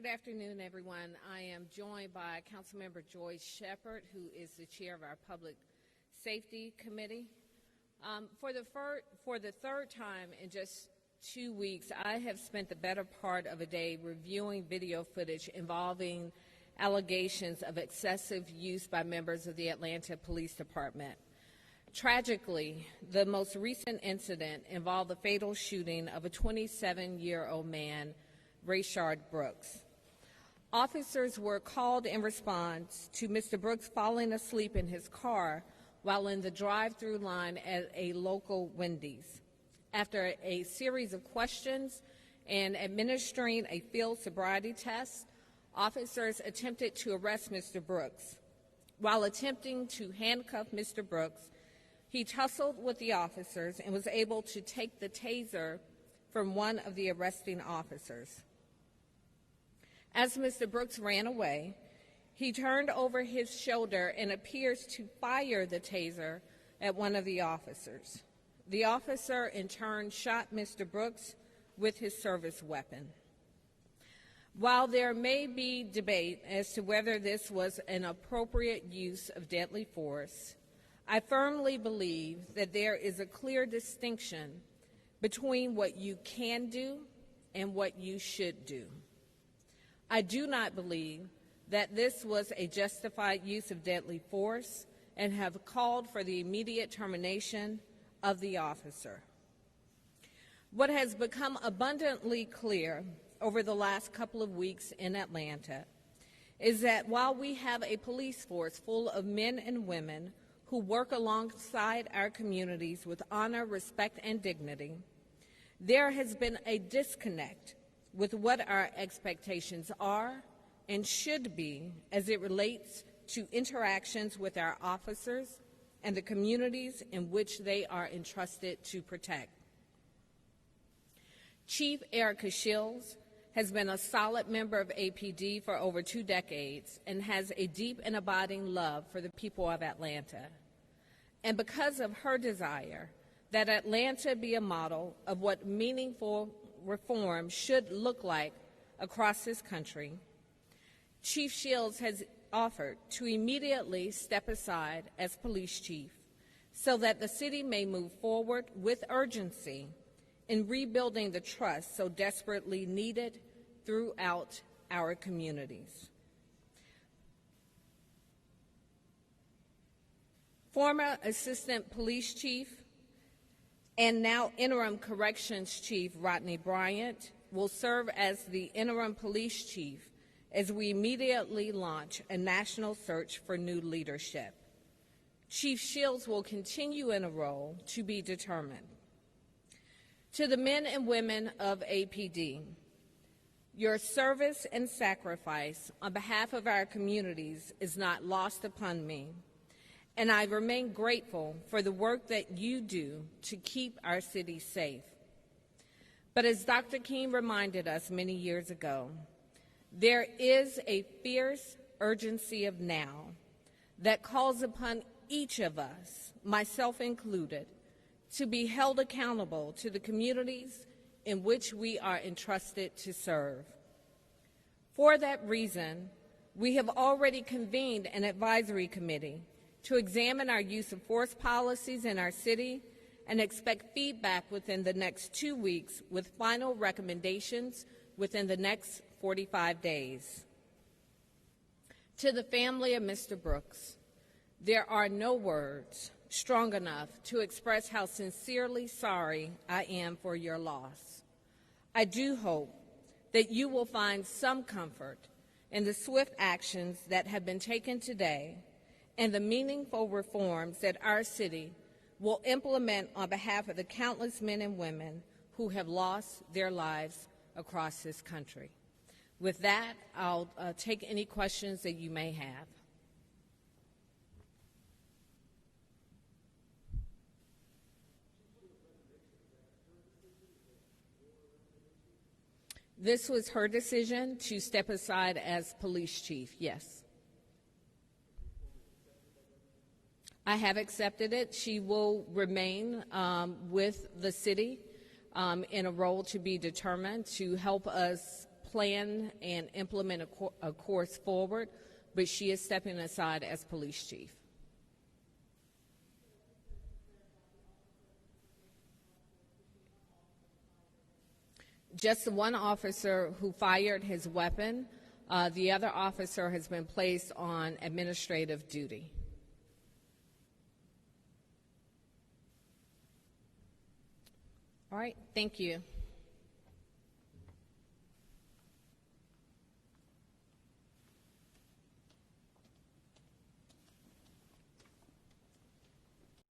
Good afternoon, everyone. I am joined by Councilmember Joyce Shepard, who is the chair of our Public Safety Committee. For the third time in just 2 weeks, I have spent the better part of a day reviewing video footage involving allegations of excessive use by members of the Atlanta Police Department. Tragically, the most recent incident involved the fatal shooting of a 27-year-old man, Rayshard Brooks. Officers were called in response to Mr. Brooks falling asleep in his car while in the drive-through line at a local Wendy's. After a series of questions and administering a field sobriety test, officers attempted to arrest Mr. Brooks. While attempting to handcuff Mr. Brooks, he tussled with the officers and was able to take the taser from one of the arresting officers. As Mr. Brooks ran away, he turned over his shoulder and appears to fire the taser at one of the officers. The officer, in turn, shot Mr. Brooks with his service weapon. While there may be debate as to whether this was an appropriate use of deadly force, I firmly believe that there is a clear distinction between what you can do and what you should do. I do not believe that this was a justified use of deadly force and have called for the immediate termination of the officer. What has become abundantly clear over the last couple of weeks in Atlanta is that while we have a police force full of men and women who work alongside our communities with honor, respect, and dignity, there has been a disconnect with what our expectations are and should be as it relates to interactions with our officers and the communities in which they are entrusted to protect. Chief Erica Shields has been a solid member of APD for over 2 decades and has a deep and abiding love for the people of Atlanta. And because of her desire that Atlanta be a model of what meaningful reform should look like across this country, Chief Shields has offered to immediately step aside as police chief so that the city may move forward with urgency in rebuilding the trust so desperately needed throughout our communities. Former Assistant Police Chief and now Interim Corrections Chief Rodney Bryant will serve as the Interim Police Chief as we immediately launch a national search for new leadership. Chief Shields will continue in a role to be determined. To the men and women of APD, your service and sacrifice on behalf of our communities is not lost upon me, and I remain grateful for the work that you do to keep our city safe. But as Dr. King reminded us many years ago, there is a fierce urgency of now that calls upon each of us, myself included, to be held accountable to the communities in which we are entrusted to serve. For that reason, we have already convened an advisory committee to examine our use of force policies in our city and expect feedback within the next 2 weeks with final recommendations within the next 45 days. To the family of Mr. Brooks, there are no words strong enough to express how sincerely sorry I am for your loss. I do hope that you will find some comfort in the swift actions that have been taken today and the meaningful reforms that our city will implement on behalf of the countless men and women who have lost their lives across this country. With that, I'll take any questions that you may have. This was her decision to step aside as police chief, yes. I have accepted it. She will remain with the city in a role to be determined to help us plan and implement a course forward, but she is stepping aside as police chief. Just the one officer who fired his weapon. The other officer has been placed on administrative duty. All right, thank you.